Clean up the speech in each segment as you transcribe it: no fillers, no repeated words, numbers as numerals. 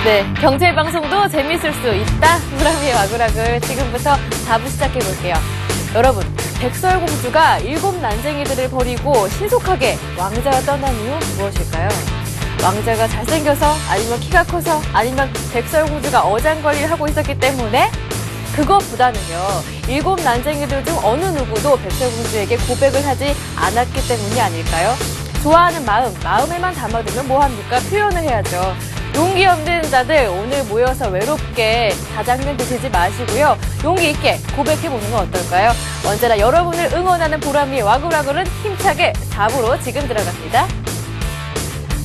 네, 경제방송도 재밌을 수 있다. 보람이의 와글와글 지금부터 4부 시작해볼게요. 여러분, 백설공주가 7 난쟁이들을 버리고 신속하게 왕자가 떠난 이유 무엇일까요? 왕자가 잘생겨서, 아니면 키가 커서, 아니면 백설공주가 어장관리를 하고 있었기 때문에? 그것보다는요, 7 난쟁이들 중 어느 누구도 백설공주에게 고백을 하지 않았기 때문이 아닐까요? 좋아하는 마음에만 담아두면 뭐합니까? 표현을 해야죠. 용기 없는 자들 오늘 모여서 외롭게 자장면 드시지 마시고요. 용기 있게 고백해보는 건 어떨까요? 언제나 여러분을 응원하는 보람이의 와글와글은 힘차게 4부로 지금 들어갑니다.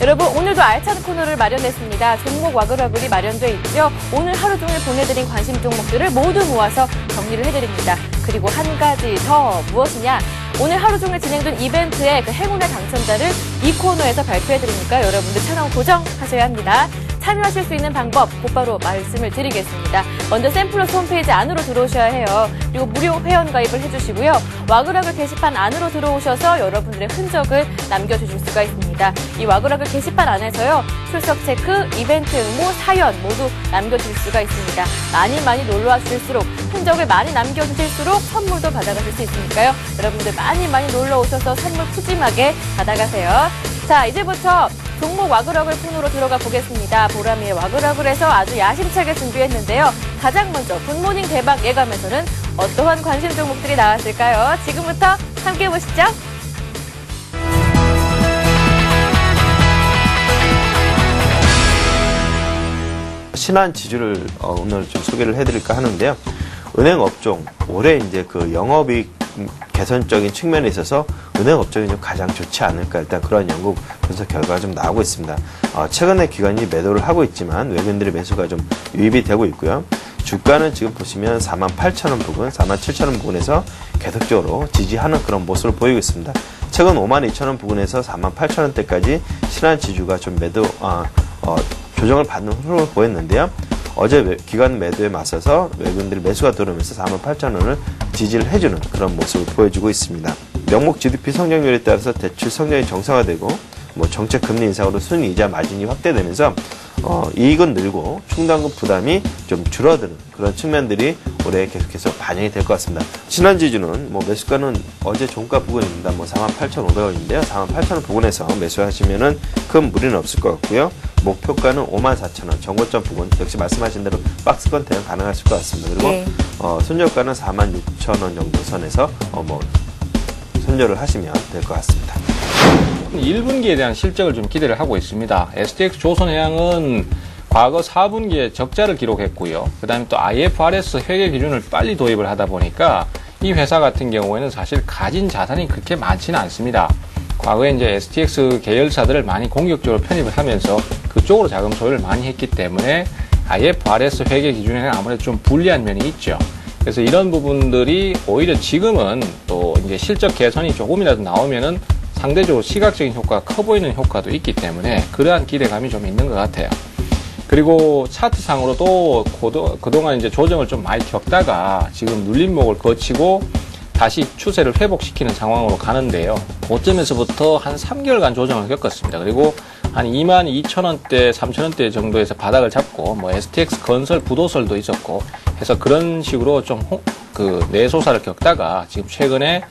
여러분, 오늘도 알찬 코너를 마련했습니다. 종목 와글와글이 마련돼 있죠. 오늘 하루 종일 보내드린 관심 종목들을 모두 모아서 정리를 해드립니다. 그리고 한 가지 더 무엇이냐? 오늘 하루 종일 진행된 이벤트의 그 행운의 당첨자를 이 코너에서 발표해드리니까 여러분들 채널 고정하셔야 합니다. 참여하실 수 있는 방법 곧바로 말씀을 드리겠습니다. 먼저 샘플러스 홈페이지 안으로 들어오셔야 해요. 그리고 무료 회원가입을 해주시고요. 와글와글 게시판 안으로 들어오셔서 여러분들의 흔적을 남겨주실 수가 있습니다. 이 와글와글 게시판 안에서요. 출석 체크, 이벤트 응모, 사연 모두 남겨주실 수가 있습니다. 많이 놀러와 주실수록, 흔적을 많이 남겨주실수록 선물도 받아가실 수 있으니까요. 여러분들 많이 놀러 오셔서 선물 푸짐하게 받아가세요. 자, 이제부터 종목 와글와글 코너로 들어가 보겠습니다. 보람이의 와글와글에서 아주 야심차게 준비했는데요. 가장 먼저 굿모닝 대박 예감에서는 어떠한 관심 종목들이 나왔을까요? 지금부터 함께 보시죠. 신한지주를 오늘 좀 소개를 해드릴까 하는데요. 은행 업종 올해 이제 그 영업이익 개선적인 측면에 있어서 은행 업종이 좀 가장 좋지 않을까, 일단 그런 연구 분석 결과가 좀 나오고 있습니다. 최근에 기관이 매도를 하고 있지만 외국인들의 매수가 좀 유입이 되고 있고요. 주가는 지금 보시면 48,000원 부근, 47,000원 부근에서 계속적으로 지지하는 그런 모습을 보이고 있습니다. 최근 52,000원 부근에서 48,000원대까지 신한지주가 좀 조정을 받는 흐름을 보였는데요. 어제 기관 매도에 맞서서 외국인들 매수가 들어오면서 48,000원을 지지를 해주는 그런 모습을 보여주고 있습니다. 명목 GDP 성장률에 따라서 대출 성장이 정상화되고 정책 금리 인상으로 순이자 마진이 확대되면서 이익은 늘고 충당금 부담이 좀 줄어드는 그런 측면들이 올해 계속해서 반영이 될 것 같습니다. 신한지주는 매수가는 어제 종가 부근입니다. 48,500원인데요. 48,000원 부근에서 매수하시면은 큰 무리는 없을 것 같고요. 목표가는 54,000원, 정고점 부근 역시 말씀하신 대로 박스권 대응 가능하실 것 같습니다. 그리고 네. 손절가는 46,000원 정도 선에서 손절을 하시면 될 것 같습니다. 1분기에 대한 실적을 좀 기대를 하고 있습니다. STX 조선해양은 과거 4분기에 적자를 기록했고요. 그 다음에 또 IFRS 회계 기준을 빨리 도입을 하다 보니까 이 회사 같은 경우에는 사실 가진 자산이 그렇게 많지는 않습니다. 과거에 이제 STX 계열사들을 많이 공격적으로 편입을 하면서 그쪽으로 자금 소유를 많이 했기 때문에 IFRS 회계 기준에는 아무래도 좀 불리한 면이 있죠. 그래서 이런 부분들이 오히려 지금은 또 이제 실적 개선이 조금이라도 나오면은 상대적으로 시각적인 효과가 커 보이는 효과도 있기 때문에 그러한 기대감이 좀 있는 것 같아요. 그리고 차트상으로도 그동안 이제 조정을 좀 많이 겪다가 지금 눌림목을 거치고 다시 추세를 회복시키는 상황으로 가는데요. 고점에서부터 한 3개월간 조정을 겪었습니다. 그리고 한 22,000원대, 3,000원대 정도에서 바닥을 잡고 STX 건설, 부도설도 있었고 해서 그런 식으로 좀 내소사를 겪다가 지금 최근에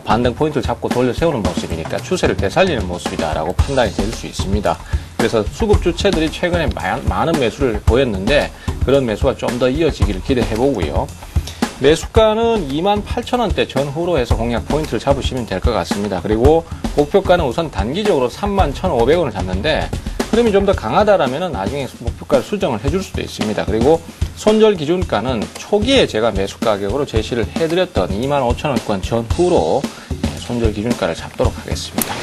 반등 포인트를 잡고 돌려 세우는 모습이니까 추세를 되살리는 모습이다라고 판단이 될 수 있습니다. 그래서 수급 주체들이 최근에 많은 매수를 보였는데 그런 매수가 좀 더 이어지기를 기대해 보고요. 매수가는 28,000원대 전후로 해서 공략 포인트를 잡으시면 될 것 같습니다. 그리고 목표가는 우선 단기적으로 31,500원을 잡는데 흐름이 좀 더 강하다라면 나중에 목표가를 수정을 해줄 수도 있습니다. 그리고 손절 기준가는 초기에 제가 매수 가격으로 제시를 해드렸던 25,000원권 전후로 손절 기준가를 잡도록 하겠습니다.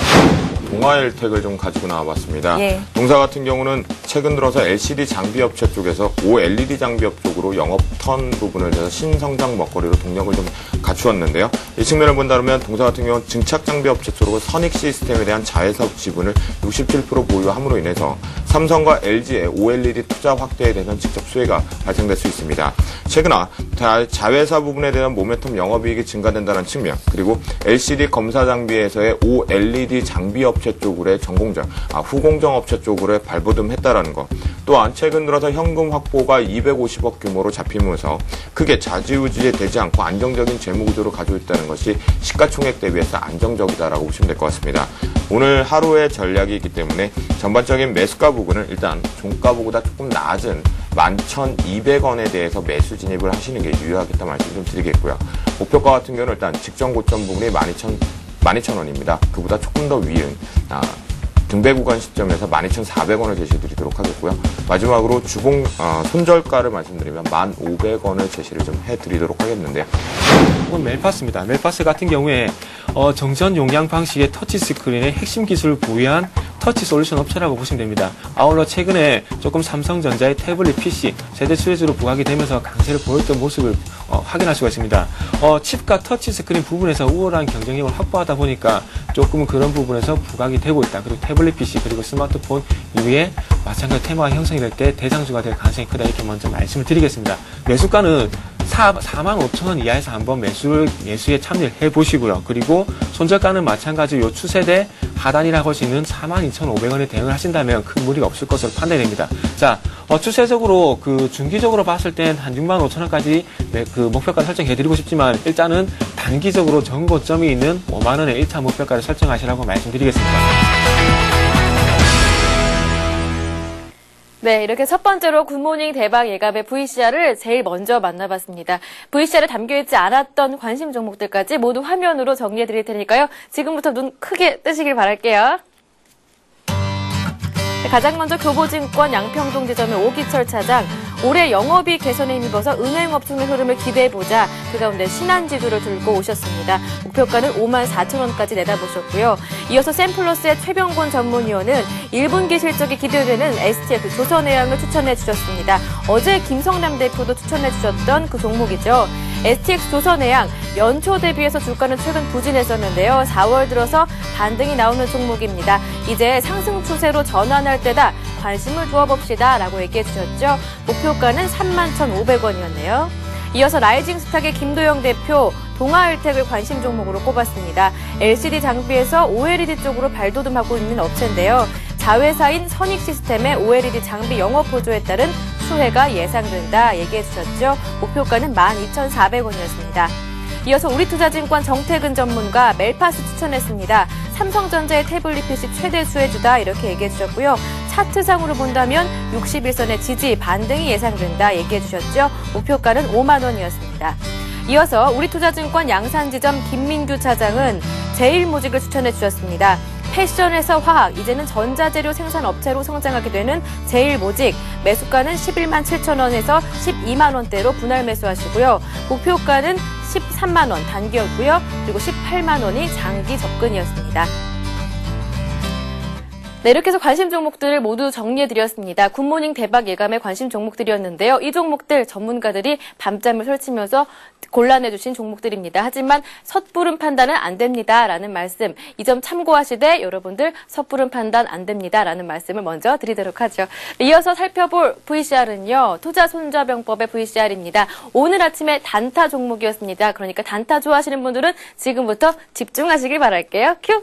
동아일텍을 좀 가지고 나와봤습니다. 예. 동사 같은 경우는 최근 들어서 LCD 장비업체 쪽에서 OLED 장비업 쪽으로 영업 턴 부분을 해서 신성장 먹거리로 동력을 좀 갖추었는데요. 이 측면을 본다면 동사 같은 경우는 증착장비 업체 쪽으로 선익 시스템에 대한 자회사 지분을 67% 보유함으로 인해서 삼성과 LG의 OLED 투자 확대에 대한 직접 수혜가 발생될 수 있습니다. 최근에 자회사 부분에 대한 모멘텀 영업이익이 증가된다는 측면, 그리고 LCD 검사 장비에서의 OLED 장비 업체 쪽으로의 후공정 업체 쪽으로의 발돋움했다라는 것, 또한 최근 들어서 현금 확보가 250억 규모로 잡히면서 크게 좌지우지 되지 않고 안정적인 재무 구조를 가지고 있다는 것이 시가총액 대비해서 안정적이다라고 보시면 될 것 같습니다. 오늘 하루의 전략이 있기 때문에 전반적인 매수가 부분을 일단 종가보다 조금 낮은 11,200원에 대해서 매수 진입을 하시는 게 유효하겠다 말씀 좀 드리겠고요. 목표가 같은 경우는 일단 직전 고점 부분이 12,000원입니다. 그보다 조금 더 위인 등배 구간 시점에서 12,400원을 제시해드리도록 하겠고요. 마지막으로 주봉 손절가를 말씀드리면 1,500원을 제시를 좀 해드리도록 하겠는데요. 이건 멜파스입니다. 멜파스 같은 경우에 정전 용량 방식의 터치 스크린의 핵심 기술을 보유한 터치 솔루션 업체라고 보시면 됩니다. 아울러 최근에 조금 삼성전자의 태블릿 PC 세대 수혜주로 부각이 되면서 강세를 보였던 모습을 확인할 수가 있습니다. 칩과 터치 스크린 부분에서 우월한 경쟁력을 확보하다 보니까 조금은 그런 부분에서 부각이 되고 있다. 그리고 태블릿 PC 그리고 스마트폰 이후에 마찬가지 테마가 형성이 될 때 대상주가 될 가능성이 크다. 이렇게 먼저 말씀을 드리겠습니다. 매수가는 45,000원 이하에서 한번 매수에 참여를 해보시고요. 그리고 손절가는 마찬가지 요 추세대 하단이라고 할 수 있는 42,500원에 대응을 하신다면 큰 무리가 없을 것으로 판단이 됩니다. 자, 추세적으로 중기적으로 봤을 땐 한 65,000원까지 목표가 설정해드리고 싶지만 일단은 단기적으로 전고점이 있는 5만원의 1차 목표가를 설정하시라고 말씀드리겠습니다. 네, 이렇게 첫 번째로 굿모닝 대박 예감의 VCR을 제일 먼저 만나봤습니다. VCR에 담겨있지 않았던 관심 종목들까지 모두 화면으로 정리해드릴 테니까요. 지금부터 눈 크게 뜨시길 바랄게요. 가장 먼저 교보증권 양평동 지점의 오기철 차장, 올해 영업이익 개선에 힘입어서 은행업종의 흐름을 기대해보자 그 가운데 신한지주를 들고 오셨습니다. 목표가는 54,000원까지 내다보셨고요. 이어서 샘플러스의 최병곤 전문위원은 1분기 실적이 기대되는 STX 조선해양을 추천해 주셨습니다. 어제 김성남 대표도 추천해 주셨던 그 종목이죠. STX 조선해양 연초 대비해서 주가는 최근 부진했었는데요. 4월 들어서 반등이 나오는 종목입니다. 이제 상승 추세로 전환할 때다. 관심을 두어봅시다 라고 얘기해 주셨죠. 목표가는 31,500원이었네요. 이어서 라이징 스탁의 김도영 대표 동아일텍을 관심 종목으로 꼽았습니다. LCD 장비에서 OLED 쪽으로 발돋움하고 있는 업체인데요. 자회사인 선익 시스템의 OLED 장비 영업 보조에 따른 수혜가 예상된다 얘기해 주셨죠. 목표가는 12,400원이었습니다. 이어서 우리투자증권 정태근 전문가 멜파스 추천했습니다. 삼성전자의 태블릿 PC 최대 수혜주다 이렇게 얘기해 주셨고요. 차트상으로 본다면 61선의 지지 반등이 예상된다 얘기해 주셨죠. 목표가는 5만 원이었습니다. 이어서 우리투자증권 양산지점 김민규 차장은 제일모직을 추천해 주셨습니다. 패션에서 화학, 이제는 전자재료 생산 업체로 성장하게 되는 제일모직, 매수가는 11만 7천 원에서 12만 원대로 분할 매수하시고요. 목표가는 13만 원 단기였고요. 그리고 18만 원이 장기 접근이었습니다. 네, 이렇게 해서 관심 종목들을 모두 정리해드렸습니다. 굿모닝 대박 예감의 관심 종목들이었는데요. 이 종목들 전문가들이 밤잠을 설치면서 골라내주신 종목들입니다. 하지만 섣부른 판단은 안 됩니다라는 말씀, 이 점 참고하시되 여러분들 섣부른 판단 안 됩니다라는 말씀을 먼저 드리도록 하죠. 이어서 살펴볼 VCR은요. 투자손자병법의 VCR입니다. 오늘 아침에 단타 종목이었습니다. 그러니까 단타 좋아하시는 분들은 지금부터 집중하시길 바랄게요. 큐!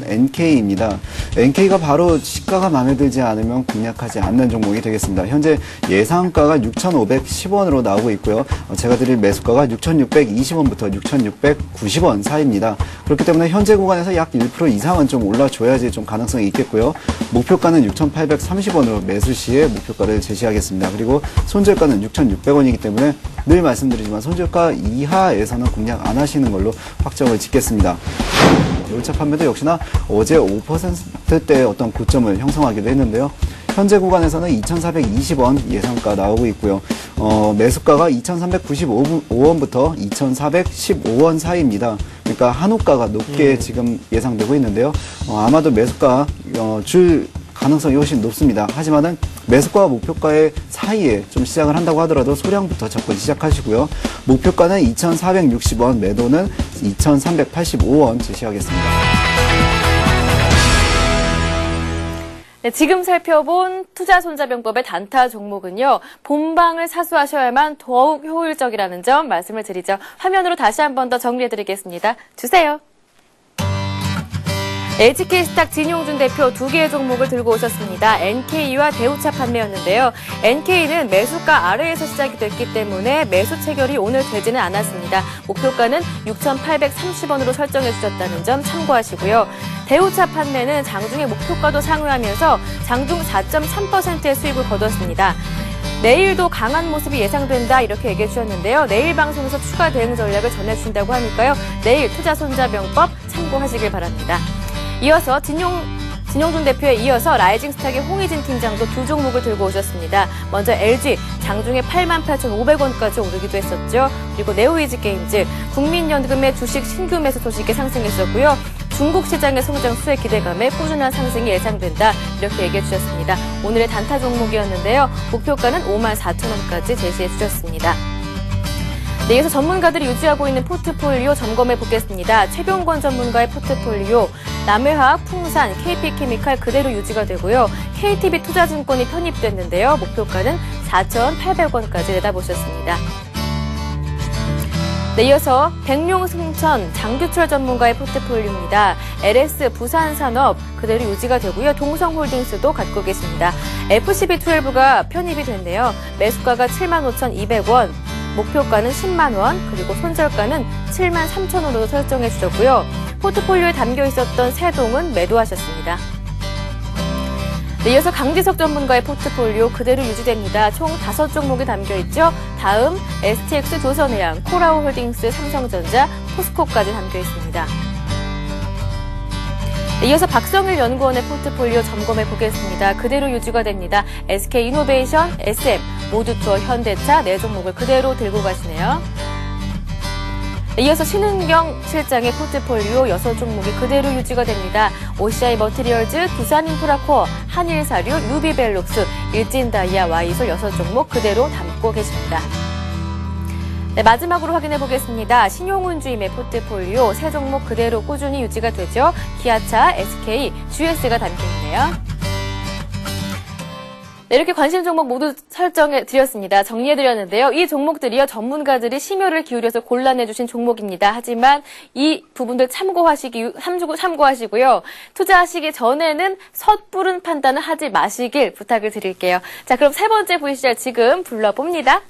NK입니다. NK가 바로 시가가 마음에 들지 않으면 공략하지 않는 종목이 되겠습니다. 현재 예상가가 6,510원으로 나오고 있고요. 제가 드릴 매수가가 6,620원부터 6,690원 사이입니다. 그렇기 때문에 현재 구간에서 약 1% 이상은 좀 올라줘야지 좀 가능성이 있겠고요. 목표가는 6,830원으로 매수 시에 목표가를 제시하겠습니다. 그리고 손절가는 6,600원이기 때문에 늘 말씀드리지만 손절가 이하에서는 공략 안 하시는 걸로 확정을 짓겠습니다. 열차 판매도 역시나 어제 5%대 어떤 고점을 형성하기도 했는데요. 현재 구간에서는 2,420원 예상가 나오고 있고요. 매수가가 2,395원부터 2,415원 사이입니다. 그러니까 한우가가 높게 지금 예상되고 있는데요. 아마도 매수가 줄 가능성이 훨씬 높습니다. 하지만은 매수가와 목표가의 사이에 좀 시작을 한다고 하더라도 소량부터 접근 시작하시고요. 목표가는 2,460원, 매도는 2,385원 제시하겠습니다. 네, 지금 살펴본 투자손자병법의 단타 종목은요, 본방을 사수하셔야만 더욱 효율적이라는 점 말씀을 드리죠. 화면으로 다시 한 번 더 정리해드리겠습니다. 주세요. LG케이스탁 진용준 대표 두 개의 종목을 들고 오셨습니다. NK와 대우차 판매였는데요. NK는 매수가 아래에서 시작이 됐기 때문에 매수 체결이 오늘 되지는 않았습니다. 목표가는 6,830원으로 설정해 주셨다는 점 참고하시고요. 대우차 판매는 장중에 목표가도 상회하면서 장중 4.3%의 수익을 거뒀습니다. 내일도 강한 모습이 예상된다 이렇게 얘기해 주셨는데요. 내일 방송에서 추가 대응 전략을 전해주신다고 하니까요. 내일 투자손자병법 참고하시길 바랍니다. 이어서 진용준 대표에 이어서 라이징스탁의 홍희진 팀장도 두 종목을 들고 오셨습니다. 먼저 LG 장중에 88,500원까지 오르기도 했었죠. 그리고 네오이즈게임즈 국민연금의 주식 신규 매수 소식에 상승했었고요. 중국 시장의 성장 수혜 기대감에 꾸준한 상승이 예상된다 이렇게 얘기해 주셨습니다. 오늘의 단타 종목이었는데요. 목표가는 54,000원까지 제시해 주셨습니다. 네, 이어서 전문가들이 유지하고 있는 포트폴리오 점검해 보겠습니다. 최병권 전문가의 포트폴리오, 남해화학, 풍산, KP케미칼 그대로 유지가 되고요. KTB 투자증권이 편입됐는데요. 목표가는 4,800원까지 내다보셨습니다. 네, 이어서 백룡승천 장규철 전문가의 포트폴리오입니다. LS 부산산업 그대로 유지가 되고요. 동성홀딩스도 갖고 계십니다. FCB12가 편입이 됐네요. 매수가가 75,200원. 목표가는 10만 원, 그리고 손절가는 7만 3천 원으로 설정해 주셨고요. 포트폴리오에 담겨 있었던 세동은 매도하셨습니다. 네, 이어서 강지석 전문가의 포트폴리오 그대로 유지됩니다. 총 5종목이 담겨 있죠. 다음 STX 조선해양, 코라오홀딩스, 삼성전자, 포스코까지 담겨 있습니다. 네, 이어서 박성일 연구원의 포트폴리오 점검해 보겠습니다. 그대로 유지가 됩니다. SK이노베이션, SM, 모두투어, 현대차 4종목을 그대로 들고 가시네요. 네, 이어서 신은경 실장의 포트폴리오 6종목이 그대로 유지가 됩니다. OCI 머티리얼즈, 두산인프라코어, 한일사료, 유비벨룩스, 일진다이아, 와이솔 6종목 그대로 담고 계십니다. 네, 마지막으로 확인해 보겠습니다. 신용훈 주임의 포트폴리오 3종목 그대로 꾸준히 유지가 되죠. 기아차, SK, GS가 담겨 있네요. 네, 이렇게 관심 종목 모두 설정해 드렸습니다. 정리해 드렸는데요. 이 종목들이요, 전문가들이 심혈을 기울여서 골라내 주신 종목입니다. 하지만 이 부분들 참고하시고요. 투자하시기 전에는 섣부른 판단을 하지 마시길 부탁을 드릴게요. 자, 그럼 세 번째 VCR 지금 불러봅니다.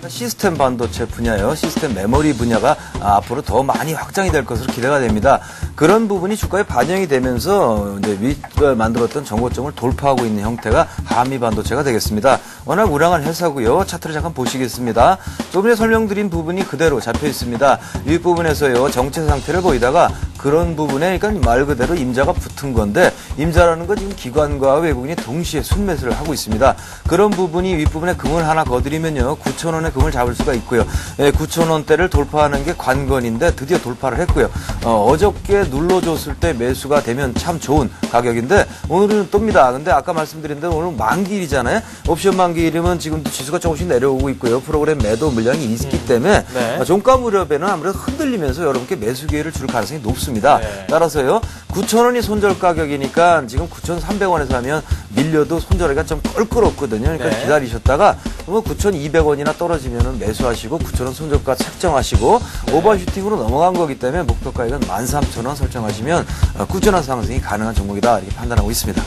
시스템 반도체 분야요, 시스템 메모리 분야가 앞으로 더 많이 확장이 될 것으로 기대가 됩니다. 그런 부분이 주가에 반영이 되면서 이제 윗 만들었던 정고점을 돌파하고 있는 형태가 한미 반도체가 되겠습니다. 워낙 우량한 회사고요. 차트를 잠깐 보시겠습니다. 조금 전에 설명드린 부분이 그대로 잡혀 있습니다. 윗부분에서요, 정체 상태를 보이다가 그런 부분에 그러니까 말 그대로 임자가 붙은 건데, 임자라는 건 지금 기관과 외국인이 동시에 순매수를 하고 있습니다. 그런 부분이 윗부분에 금을 하나 거드리면요, 9,000원의 금을 잡을 수가 있고요. 9,000원대를 돌파하는 게 관건인데 드디어 돌파를 했고요. 어저께 눌러줬을 때 매수가 되면 참 좋은 가격인데 오늘은 똠니다. 근데 아까 말씀드린 대로 오늘 만기일이잖아요. 옵션 만기일이면 지금도 지수가 조금씩 내려오고 있고요. 프로그램 매도 물량이 있기 때문에 네. 종가 무렵에는 아무래도 흔들리면서 여러분께 매수 기회를 줄 가능성이 높습니다. 네. 따라서요, 9,000원이 손절 가격이니까 지금 9,300원에서 하면 밀려도 손절하기가 좀 껄끄럽거든요. 그러니까 네. 기다리셨다가 9,200원이나 떨어지면 매수하시고 9,000원 손절가 책정하시고 오버슈팅으로 넘어간 거기 때문에 목표가액은 13,000원 설정하시면 꾸준한 상승이 가능한 종목이다 이렇게 판단하고 있습니다.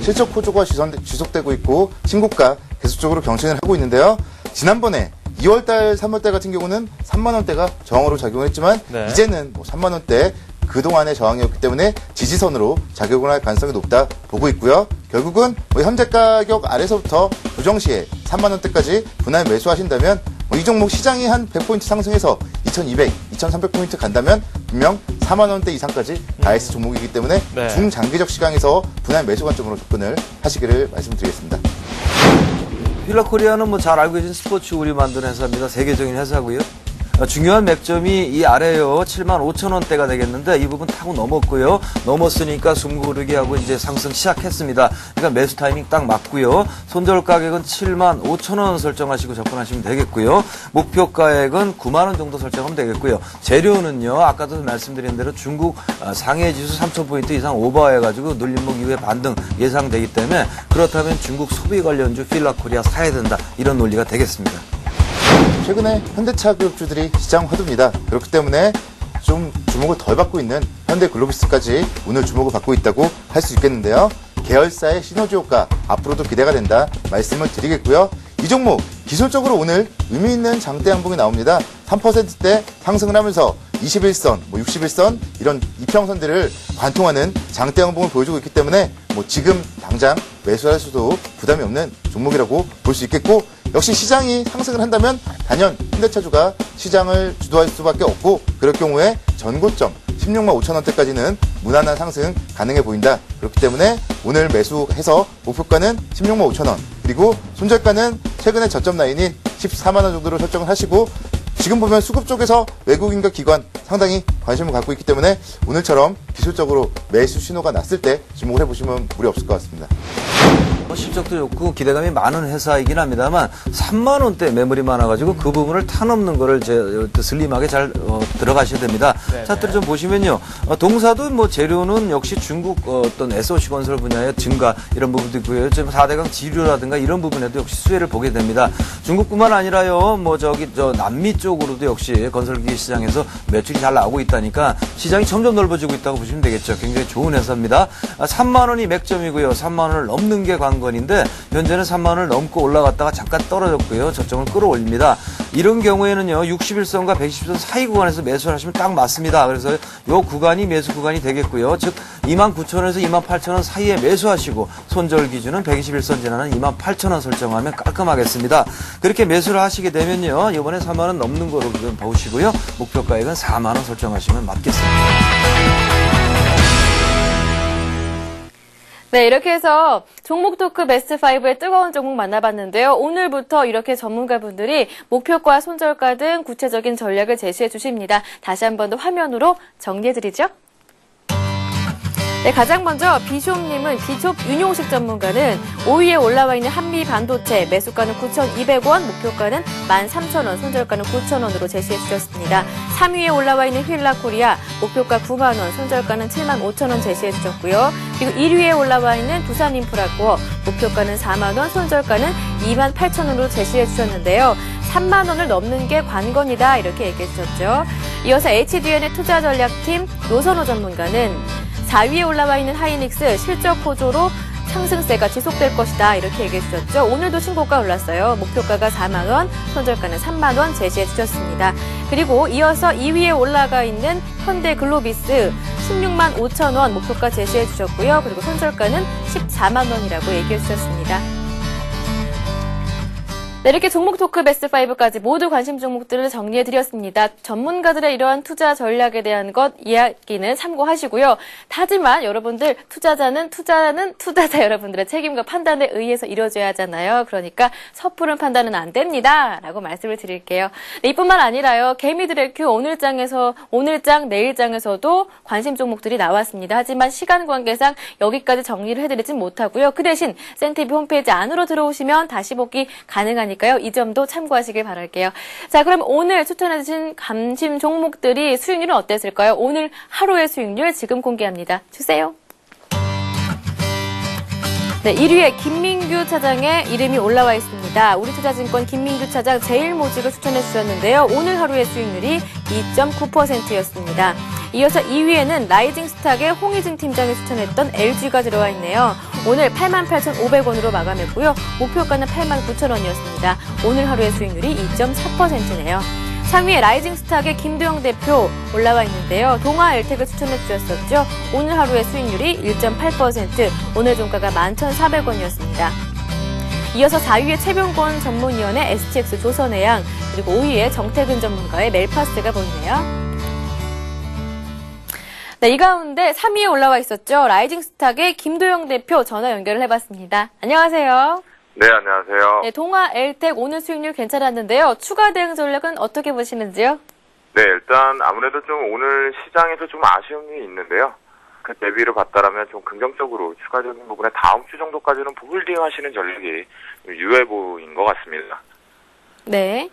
실적 호조가 지속되고 있고 신고가 계속적으로 경신을 하고 있는데요. 지난번에 2월달, 3월달 같은 경우는 3만원대가 저항으로 작용했지만 네. 이제는 3만원대 그동안의 저항이었기 때문에 지지선으로 작용을 할 가능성이 높다 보고 있고요. 결국은 현재 가격 아래서부터 조정시에 3만원대까지 분할 매수하신다면 이 종목 시장이 한 100포인트 상승해서 2200, 2300포인트 간다면 분명 4만원대 이상까지 다했을 종목이기 때문에 네. 중장기적 시장에서 분할 매수 관점으로 접근을 하시기를 말씀드리겠습니다. 휠라코리아는 뭐 잘 알고 계신 스포츠 우리 만드는 회사입니다. 세계적인 회사고요. 중요한 맥점이 이 아래요. 75,000원대가 되겠는데 이 부분 타고 넘었고요. 넘었으니까 숨 고르기 하고 이제 상승 시작했습니다. 그러니까 매수 타이밍 딱 맞고요. 손절 가격은 75,000원 설정하시고 접근하시면 되겠고요. 목표 가액은 9만 원 정도 설정하면 되겠고요. 재료는요. 아까도 말씀드린 대로 중국 상해 지수 3,000포인트 이상 오버해가지고 눌림목 이후에 반등 예상되기 때문에 그렇다면 중국 소비 관련주 필라코리아 사야 된다. 이런 논리가 되겠습니다. 최근에 현대차 기업주들이 시장 화두입니다. 그렇기 때문에 좀 주목을 덜 받고 있는 현대글로비스까지 오늘 주목을 받고 있다고 할 수 있겠는데요. 계열사의 시너지 효과 앞으로도 기대가 된다 말씀을 드리겠고요. 이 종목 기술적으로 오늘 의미 있는 장대 양봉이 나옵니다. 3%대 상승을 하면서 21선, 61선 이런 이평선들을 관통하는 장대 양봉을 보여주고 있기 때문에 지금 당장 매수할 수도 부담이 없는 종목이라고 볼 수 있겠고 역시 시장이 상승을 한다면 단연 현대차주가 시장을 주도할 수밖에 없고 그럴 경우에 전고점 16만 5천 원대까지는 무난한 상승 가능해 보인다. 그렇기 때문에 오늘 매수해서 목표가는 16만 5천 원 그리고 손절가는 최근에 저점 라인인 14만 원 정도로 설정을 하시고 지금 보면 수급 쪽에서 외국인과 기관 상당히 관심을 갖고 있기 때문에 오늘처럼 기술적으로 매수 신호가 났을 때 주목을 해보시면 무리 없을 것 같습니다. 실적도 좋고 기대감이 많은 회사이긴 합니다만 3만 원대 매물이 많아가지고 그 부분을 타넘는 거를 슬림하게 잘 들어가셔야 됩니다. 차트를 좀 보시면요. 동사도 재료는 역시 중국 어떤 SOC 건설 분야의 증가 이런 부분도 있고요. 4대강 지류라든가 이런 부분에도 역시 수혜를 보게 됩니다. 중국뿐만 아니라요. 남미 쪽으로도 역시 건설기기 시장에서 매출이 잘 나오고 있다니까 시장이 점점 넓어지고 있다고 보시면 되겠죠. 굉장히 좋은 회사입니다. 3만 원이 맥점이고요. 3만 원을 넘는 게 관건인데 현재는 3만 원을 넘고 올라갔다가 잠깐 떨어졌고요. 저점을 끌어올립니다. 이런 경우에는요. 61선과 120선 사이 구간에서 매수를 하시면 딱 맞습니다. 그래서 이 구간이 매수 구간이 되겠고요. 즉 29,000원에서 28,000원 사이에 매수하시고 손절 기준은 121선 지나는 28,000원 설정하면 깔끔하겠습니다. 그렇게 매수를 하시게 되면요. 이번에 3만 원 넘는 거로 좀 보시고요. 목표 가액은 4만 원 설정하시면 맞겠습니다. 네, 이렇게 해서 종목 토크 베스트5의 뜨거운 종목 만나봤는데요. 오늘부터 이렇게 전문가분들이 목표가, 손절가 등 구체적인 전략을 제시해 주십니다. 다시 한 번 더 화면으로 정리해드리죠. 네, 가장 먼저 비숍님은 비숍 윤용식 전문가는 5위에 올라와 있는 한미 반도체 매수가는 9,200원, 목표가는 13,000원, 손절가는 9,000원으로 제시해 주셨습니다. 3위에 올라와 있는 휠라코리아 목표가 9만 원, 손절가는 75,000원 제시해 주셨고요. 그리고 1위에 올라와 있는 두산인프라코어 목표가는 4만 원, 손절가는 28,000원으로 제시해 주셨는데요. 3만 원을 넘는 게 관건이다 이렇게 얘기해 주셨죠. 이어서 HDN의 투자 전략팀 노선호 전문가는 4위에 올라와 있는 하이닉스 실적 호조로 상승세가 지속될 것이다 이렇게 얘기해 주셨죠. 오늘도 신고가 올랐어요. 목표가가 4만 원, 손절가는 3만 원 제시해 주셨습니다. 그리고 이어서 2위에 올라가 있는 현대글로비스 16만 5천 원 목표가 제시해 주셨고요. 그리고 손절가는 14만 원이라고 얘기해 주셨습니다. 네, 이렇게 종목 토크 베스트5까지 모두 관심 종목들을 정리해드렸습니다. 전문가들의 이러한 투자 전략에 대한 이야기는 참고하시고요. 하지만 여러분들 투자자 여러분들의 책임과 판단에 의해서 이루어져야 하잖아요. 그러니까 섣부른 판단은 안 됩니다. 라고 말씀을 드릴게요. 네, 이뿐만 아니라요. 개미들의 큐 오늘장, 내일장에서도 관심 종목들이 나왔습니다. 하지만 시간 관계상 여기까지 정리를 해드리진 못하고요. 그 대신 센티비 홈페이지 안으로 들어오시면 다시 보기 가능하니까 이 점도 참고하시길 바랄게요. 자, 그럼 오늘 추천해주신 관심 종목들이 수익률은 어땠을까요? 오늘 하루의 수익률 지금 공개합니다. 주세요. 네, 1위에 김민규 차장의 이름이 올라와 있습니다. 우리투자증권 김민규 차장 제일모직을 추천해 주셨는데요. 오늘 하루의 수익률이 2.9%였습니다. 이어서 2위에는 라이징스탁의 홍희진 팀장이 추천했던 LG가 들어와 있네요. 오늘 88,500원으로 마감했고요. 목표가는 89,000원이었습니다. 오늘 하루의 수익률이 2.4%네요. 상위에 라이징스탁의 김도영 대표 올라와 있는데요. 동아엘텍을 추천해 주셨었죠. 오늘 하루의 수익률이 1.8%, 오늘 종가가 11,400원이었습니다. 이어서 4위에 최병권 전문위원의 STX 조선해양, 그리고 5위에 정태근 전문가의 멜파스가 보이네요. 네, 이 가운데 3위에 올라와 있었죠. 라이징스탁의 김도영 대표 전화 연결을 해봤습니다. 안녕하세요. 네, 안녕하세요. 네, 동아 엘텍 오늘 수익률 괜찮았는데요. 추가 대응 전략은 어떻게 보시는지요? 네, 일단 아무래도 좀 오늘 시장에서 좀 아쉬움이 있는데요. 그 대비를 봤다라면 좀 긍정적으로 추가적인 부분에 다음 주 정도까지는 부빌딩 하시는 전략이 유효해 보인 것 같습니다. 네.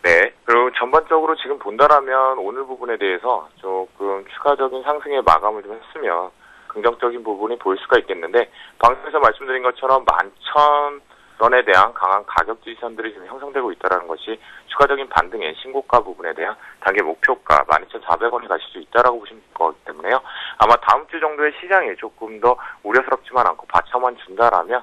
네, 그리고 전반적으로 지금 본다라면 오늘 부분에 대해서 조금 추가적인 상승의 마감을 좀 했으면 긍정적인 부분이 보일 수가 있겠는데, 방송에서 말씀드린 것처럼 11,000원에 대한 강한 가격 지지선들이 지금 형성되고 있다는 것이 추가적인 반등의 신고가 부분에 대한 단기 목표가 12,400원에 가실 수 있다라고 보시면 될 거기 때문에요. 아마 다음 주 정도의 시장이 조금 더 우려스럽지만 않고 받쳐만 준다라면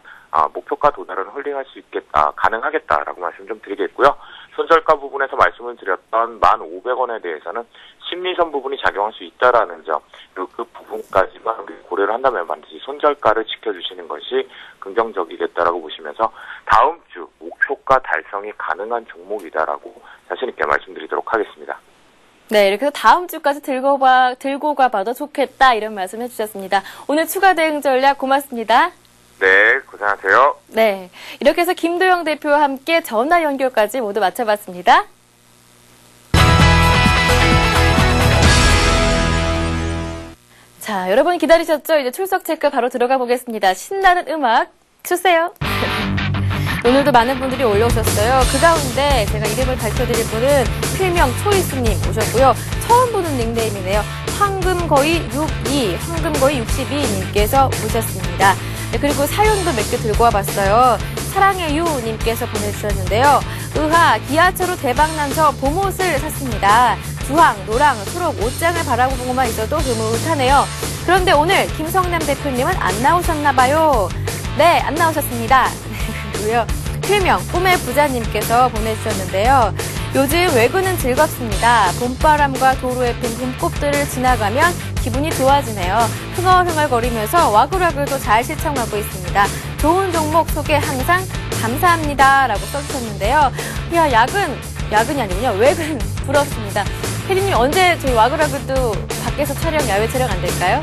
목표가 도달은 홀딩할 수 있겠다, 가능하겠다라고 말씀 좀 드리겠고요. 손절가 부분에서 말씀을 드렸던 1,500원에 대해서는 심리선 부분이 작용할 수 있다라는 점, 그 부분까지만 우리 고려를 한다면 반드시 손절가를 지켜주시는 것이 긍정적이겠다라고 보시면서 다음 주 목표가 달성이 가능한 종목이다라고 자신 있게 말씀드리도록 하겠습니다. 네, 이렇게 해서 다음 주까지 들고 가봐도 좋겠다 이런 말씀 해주셨습니다. 오늘 추가 대응 전략 고맙습니다. 네, 고생하세요. 네, 이렇게 해서 김도영 대표와 함께 전화 연결까지 모두 마쳐봤습니다. 자, 여러분 기다리셨죠? 이제 출석 체크 바로 들어가 보겠습니다. 신나는 음악 주세요. 오늘도 많은 분들이 올려오셨어요. 그 가운데 제가 이름을 밝혀드릴 분은 필명 초이스님 오셨고요. 처음 보는 닉네임이네요. 황금거의 62, 황금거의 62님께서 오셨습니다. 네, 그리고 사연도 몇 개 들고 와봤어요. 사랑해유님께서 보내주셨는데요. 의하, 기아차로 대박나서 봄옷을 샀습니다. 주황, 노랑, 초록 옷장을 바라보고만 있어도 흐뭇하네요. 그런데 오늘 김성남 대표님은 안 나오셨나봐요. 네, 안 나오셨습니다. 그리고요. 필명 꿈의 부자님께서 보내주셨는데요. 요즘 외근은 즐겁습니다. 봄바람과 도로에 핀 봄꽃들을 지나가면 기분이 좋아지네요. 흥얼흥얼거리면서 와글와글도 잘 시청하고 있습니다. 좋은 종목 소개 항상 감사합니다. 라고 써주셨는데요. 야, 야근이 아니군요. 외근 부럽습니다. 혜리님 언제 저희 와글와글도 밖에서 야외 촬영 안 될까요?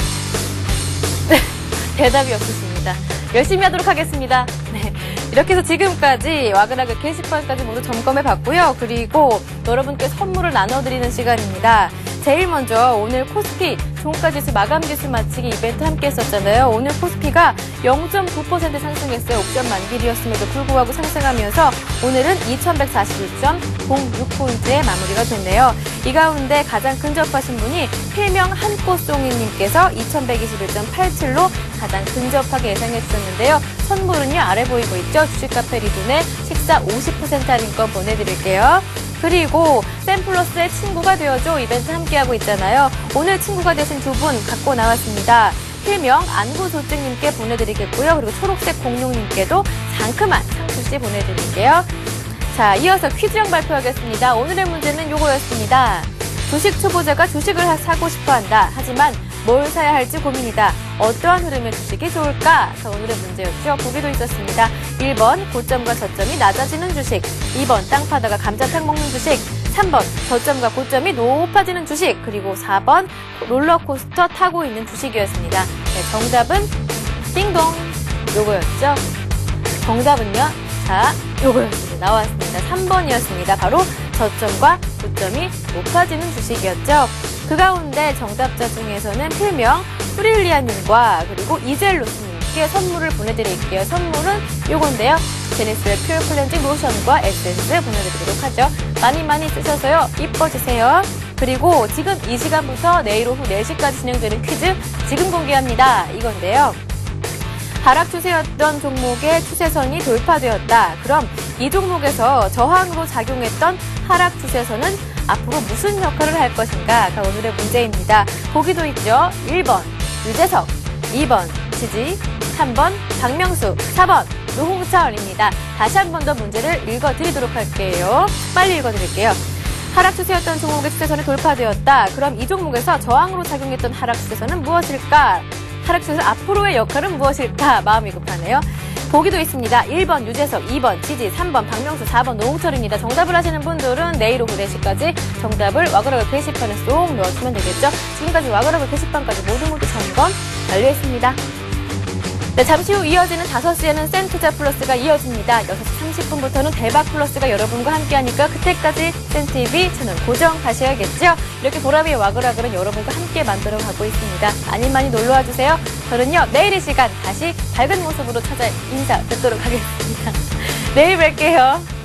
대답이 없으십니다. 열심히 하도록 하겠습니다. 네. 이렇게 해서 지금까지 와그라그 게시판까지 모두 점검해봤고요. 그리고 여러분께 선물을 나눠드리는 시간입니다. 제일 먼저 오늘 코스피 종가지수 마감지수 맞추기 이벤트 함께 했었잖아요. 오늘 코스피가 0.9% 상승했어요. 옵션 만기일이었음에도 불구하고 상승하면서 오늘은 2141.06포인트에 마무리가 됐네요. 이 가운데 가장 근접하신 분이 필명 한꽃송이님께서 2121.87로 가장 근접하게 예상해 주셨는데요. 선물은요 아래 보이고 있죠. 주식카페 리돈에 식사 50% 할인권 보내드릴게요. 그리고 샘플러스의 친구가 되어줘 이벤트 함께하고 있잖아요. 오늘 친구가 되신 두 분 갖고 나왔습니다. 필명 안구조증님께 보내드리겠고요. 그리고 초록색 공룡님께도 상큼한 상추씨 보내드릴게요. 자, 이어서 퀴즈형 발표하겠습니다. 오늘의 문제는 요거였습니다. 주식 초보자가 주식을 사고 싶어한다. 하지만 뭘 사야 할지 고민이다. 어떠한 흐름의 주식이 좋을까? 자, 오늘의 문제였죠. 보기도 있었습니다. 1번 고점과 저점이 낮아지는 주식, 2번 땅 파다가 감자탕 먹는 주식, 3번 저점과 고점이 높아지는 주식, 그리고 4번 롤러코스터 타고 있는 주식이었습니다. 네, 정답은 띵동 요거였죠. 정답은요. 자, 요거였습니다. 나왔습니다. 3번이었습니다. 바로 저점과 고점이 높아지는 주식이었죠. 그 가운데 정답자 중에서는 필명 프릴리아님과 그리고 이젤로스님께 선물을 보내드릴게요. 선물은 요건데요. 제네스웰 퓨어 클렌징 로션과 에센스 보내드리도록 하죠. 많이 쓰셔서요. 이뻐지세요. 그리고 지금 이 시간부터 내일 오후 4시까지 진행되는 퀴즈 지금 공개합니다. 이건데요. 하락 추세였던 종목의 추세선이 돌파되었다. 그럼 이 종목에서 저항으로 작용했던 하락 추세선은 앞으로 무슨 역할을 할 것인가? 가 오늘의 문제입니다. 보기도 있죠. 1번 유재석, 2번 지지, 3번 박명수, 4번 노홍철입니다. 다시 한 번 더 문제를 읽어드리도록 할게요. 빨리 읽어드릴게요. 하락 추세였던 종목의 추세선이 돌파되었다. 그럼 이 종목에서 저항으로 작용했던 하락 추세선은 무엇일까? 하락 추세선 앞으로의 역할은 무엇일까? 마음이 급하네요. 보기도 있습니다. 1번 유재석, 2번 지지, 3번 박명수, 4번 노홍철입니다. 정답을 하시는 분들은 내일 오후 4시까지 정답을 와그라그 게시판에 쏙 넣어주면 되겠죠. 지금까지 와그라그 게시판까지 모두 점검 완료했습니다. 네, 잠시 후 이어지는 5시에는 센투자 플러스가 이어집니다. 6시 30분부터는 대박 플러스가 여러분과 함께하니까 그때까지 센TV 채널 고정하셔야겠죠? 이렇게 보람이 와글와글은 여러분과 함께 만들어가고 있습니다. 많이 많이 놀러와 주세요. 저는요, 내일 이 시간 다시 밝은 모습으로 찾아 인사 뵙도록 하겠습니다. 내일 뵐게요.